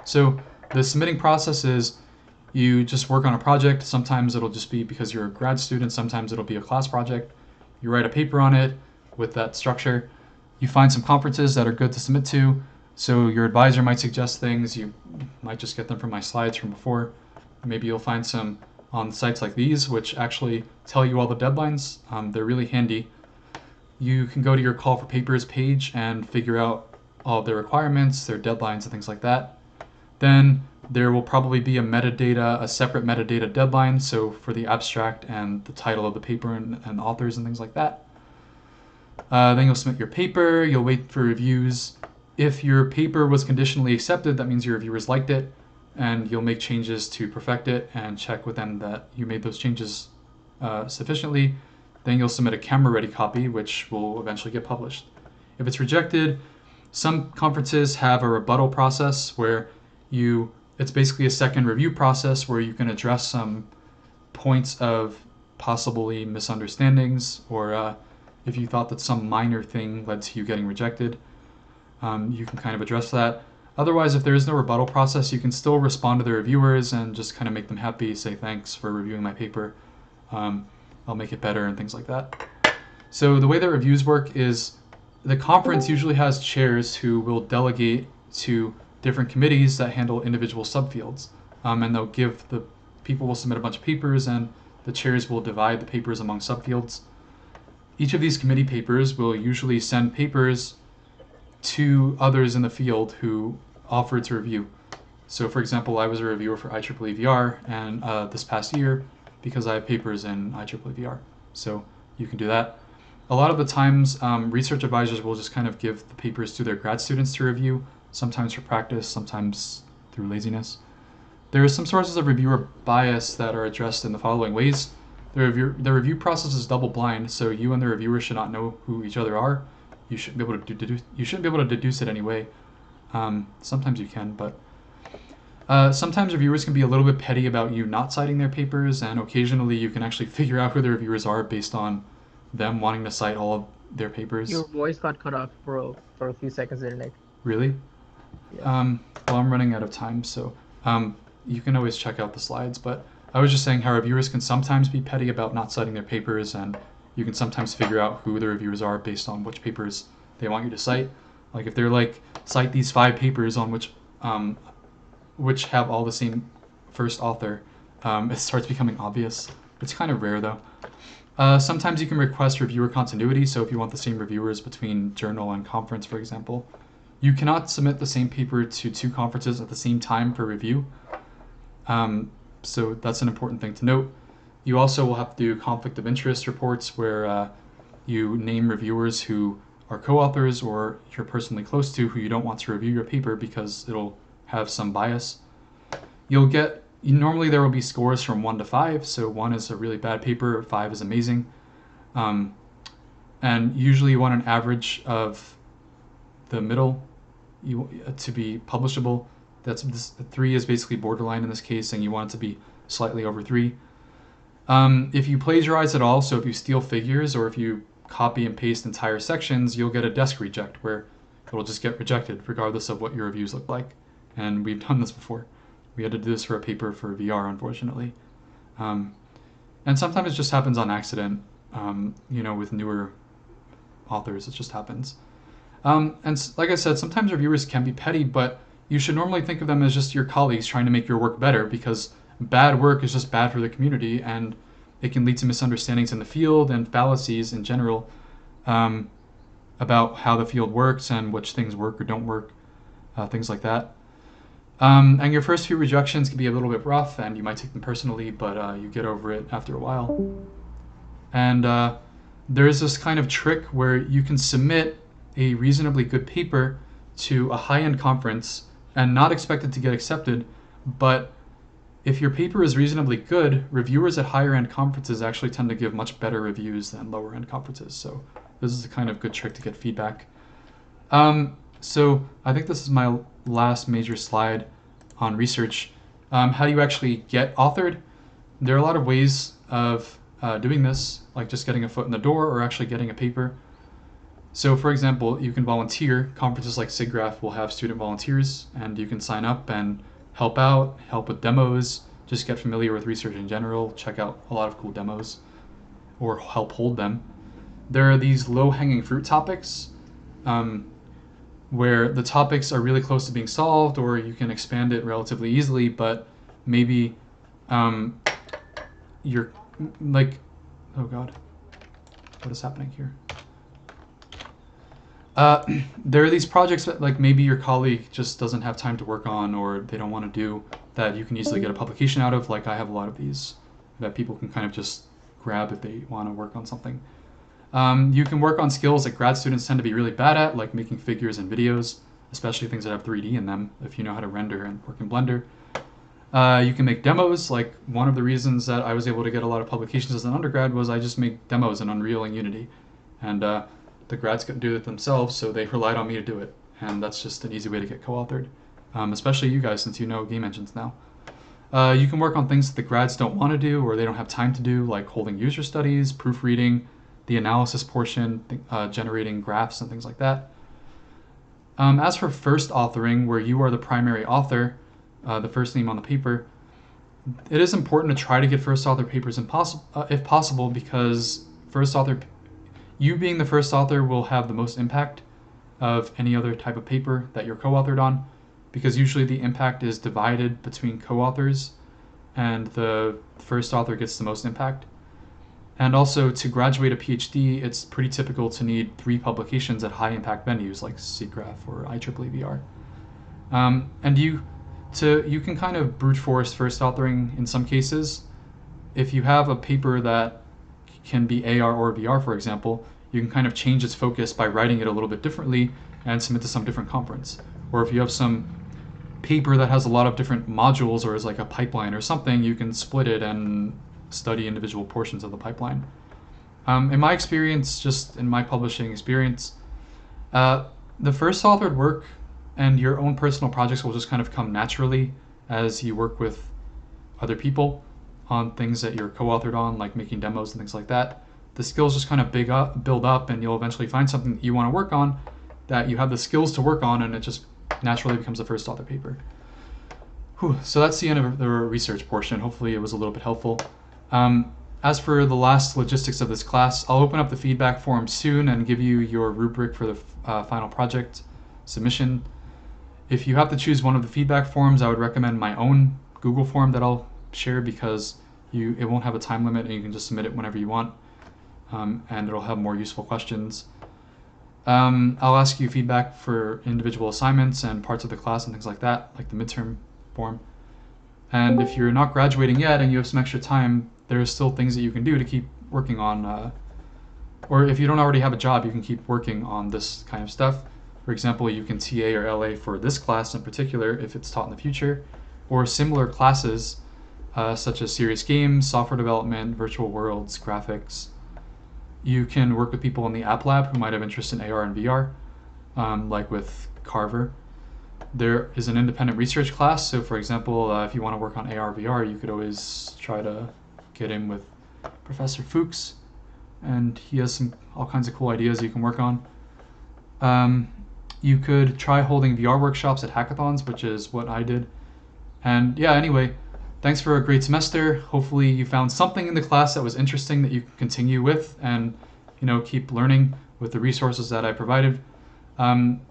So the submitting process is you just work on a project. Sometimes it'll just be because you're a grad student. Sometimes it'll be a class project. You write a paper on it with that structure. You find some conferences that are good to submit to. So your advisor might suggest things. You might just get them from my slides from before. Maybe you'll find some on sites like these, which actually tell you all the deadlines. They're really handy. You can go to your call for papers page and figure out all their requirements, their deadlines, and things like that. Then there will probably be a separate metadata deadline, so for the abstract and the title of the paper and authors and things like that. Then you'll submit your paper, you'll wait for reviews. If your paper was conditionally accepted, that means your reviewers liked it, and you'll make changes to perfect it and check with them that you made those changes sufficiently. Then you'll submit a camera-ready copy, which will eventually get published. If it's rejected, some conferences have a rebuttal process where it's basically a second review process where you can address some points of possibly misunderstandings, or if you thought that some minor thing led to you getting rejected, you can kind of address that. Otherwise, if there is no rebuttal process, you can still respond to the reviewers and just kind of make them happy, say thanks for reviewing my paper. I'll make it better and things like that. So the way that reviews work is the conference usually has chairs who will delegate to different committees that handle individual subfields. And they'll people will submit a bunch of papers, and the chairs will divide the papers among subfields. Each of these committee papers will usually send papers to others in the field who offer to review. So for example, I was a reviewer for IEEE VR and this past year because I have papers in IEEE VR. So you can do that. A lot of the times, research advisors will just kind of give the papers to their grad students to review, sometimes for practice, sometimes through laziness. There are some sources of reviewer bias that are addressed in the following ways. The review process is double-blind, so you and the reviewer should not know who each other are. You shouldn't be able to deduce it anyway. Sometimes you can, but sometimes reviewers can be a little bit petty about you not citing their papers, and occasionally you can actually figure out who the reviewers are based on them wanting to cite all of their papers. Your voice got cut off for a few seconds there, Nick. Really? Yeah. Well, I'm running out of time, so you can always check out the slides, but I was just saying how reviewers can sometimes be petty about not citing their papers, and you can sometimes figure out who the reviewers are based on which papers they want you to cite. Like if they're like, cite these 5 papers on which have all the same first author, it starts becoming obvious. It's kind of rare though. Sometimes you can request reviewer continuity, so if you want the same reviewers between journal and conference, for example. You cannot submit the same paper to 2 conferences at the same time for review. So that's an important thing to note. You also will have to do conflict of interest reports where you name reviewers who are co-authors or you're personally close to who you don't want to review your paper because it'll have some bias. Normally there will be scores from 1 to 5, so 1 is a really bad paper, 5 is amazing. And usually you want an average of the middle to be publishable. 3 is basically borderline in this case, and you want it to be slightly over 3. If you plagiarize at all, so if you steal figures or if you copy and paste entire sections, you'll get a desk reject where it'll just get rejected regardless of what your reviews look like. And we've done this before. We had to do this for a paper for VR, unfortunately. And sometimes it just happens on accident, with newer authors, it just happens. And like I said, sometimes reviewers can be petty, but you should normally think of them as just your colleagues trying to make your work better, because bad work is just bad for the community, and it can lead to misunderstandings in the field and fallacies in general um, about how the field works and which things work or don't work, things like that. And your first few rejections can be a little bit rough, and you might take them personally, but you get over it after a while. And there's this kind of trick where you can submit a reasonably good paper to a high-end conference and not expect it to get accepted, but if your paper is reasonably good, reviewers at higher-end conferences actually tend to give much better reviews than lower-end conferences. So this is a kind of good trick to get feedback. So I think this is my last major slide on research. How do you actually get authored? There are a lot of ways of doing this, like just getting a foot in the door or actually getting a paper. So for example, you can volunteer. Conferences like SIGGRAPH will have student volunteers, and you can sign up and help out, help with demos, just get familiar with research in general, check out a lot of cool demos, or help hold them. There are these low-hanging fruit topics where the topics are really close to being solved, or you can expand it relatively easily, but maybe you're like, oh god, what is happening here? There are these projects that like maybe your colleague just doesn't have time to work on, or they don't want to do, that you can easily get a publication out of. Like I have a lot of these that people can kind of just grab if they want to work on something. You can work on skills that grad students tend to be really bad at, like making figures and videos, especially things that have 3D in them, if you know how to render and work in Blender. You can make demos. Like one of the reasons that I was able to get a lot of publications as an undergrad was I just make demos in Unreal and Unity. And the grads couldn't do it themselves, so they relied on me to do it. And that's just an easy way to get co-authored, especially you guys, since you know game engines now. You can work on things that the grads don't want to do or they don't have time to do, like holding user studies, proofreading, the analysis portion, generating graphs and things like that. As for first authoring, where you are the primary author, the first name on the paper, it is important to try to get first author papers if possible, because you being the first author will have the most impact of any other type of paper that you're co-authored on, because usually the impact is divided between co-authors and the first author gets the most impact. And also, to graduate a PhD, it's pretty typical to need 3 publications at high impact venues like SIGGRAPH or IEEE VR. And you can kind of brute force first authoring in some cases. If you have a paper that can be AR or VR, for example, you can kind of change its focus by writing it a little bit differently and submit to some different conference. Or if you have some paper that has a lot of different modules or is like a pipeline or something, you can split it and study individual portions of the pipeline. In my experience, just in my publishing experience, the first authored work and your own personal projects will just kind of come naturally as you work with other people on things that you're co-authored on, like making demos and things like that. The skills just kind of build up, and you'll eventually find something that you want to work on, that you have the skills to work on, and it just naturally becomes a first author paper. So that's the end of the research portion. Hopefully it was a little bit helpful. As for the last logistics of this class, I'll open up the feedback form soon and give you your rubric for the final project submission. If you have to choose one of the feedback forms, I would recommend my own Google form that I'll share, because it won't have a time limit and you can just submit it whenever you want, and it'll have more useful questions. I'll ask you feedback for individual assignments and parts of the class and things like that, like the midterm form. And if you're not graduating yet and you have some extra time, there are still things that you can do to keep working on, or if you don't already have a job, you can keep working on this kind of stuff. For example, you can TA or LA for this class in particular if it's taught in the future, or similar classes such as serious games, software development, virtual worlds, graphics. You can work with people in the App Lab who might have interest in AR and VR, like with Carver. There is an independent research class, so for example, if you want to work on AR, VR, you could always try to get in with Professor Fuchs, and he has all kinds of cool ideas you can work on. You could try holding VR workshops at hackathons, which is what I did. And yeah, anyway, thanks for a great semester. Hopefully you found something in the class that was interesting that you can continue with and keep learning with the resources that I provided.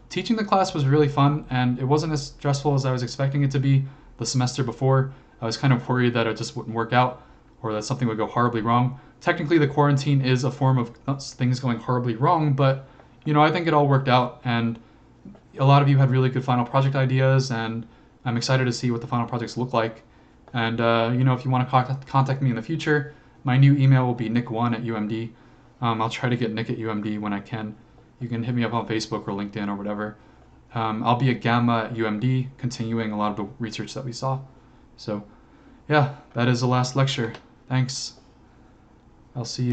Teaching the class was really fun, and it wasn't as stressful as I was expecting it to be the semester before. I was kind of worried that it just wouldn't work out or that something would go horribly wrong. Technically, the quarantine is a form of things going horribly wrong, but I think it all worked out, and a lot of you had really good final project ideas, and I'm excited to see what the final projects look like. And if you want to contact me in the future, my new email will be nick1@umd. I'll try to get Nick at UMD when I can. You can hit me up on Facebook or LinkedIn or whatever. I'll be a Gamma at UMD, continuing a lot of the research that we saw. So, yeah, that is the last lecture. Thanks. I'll see you.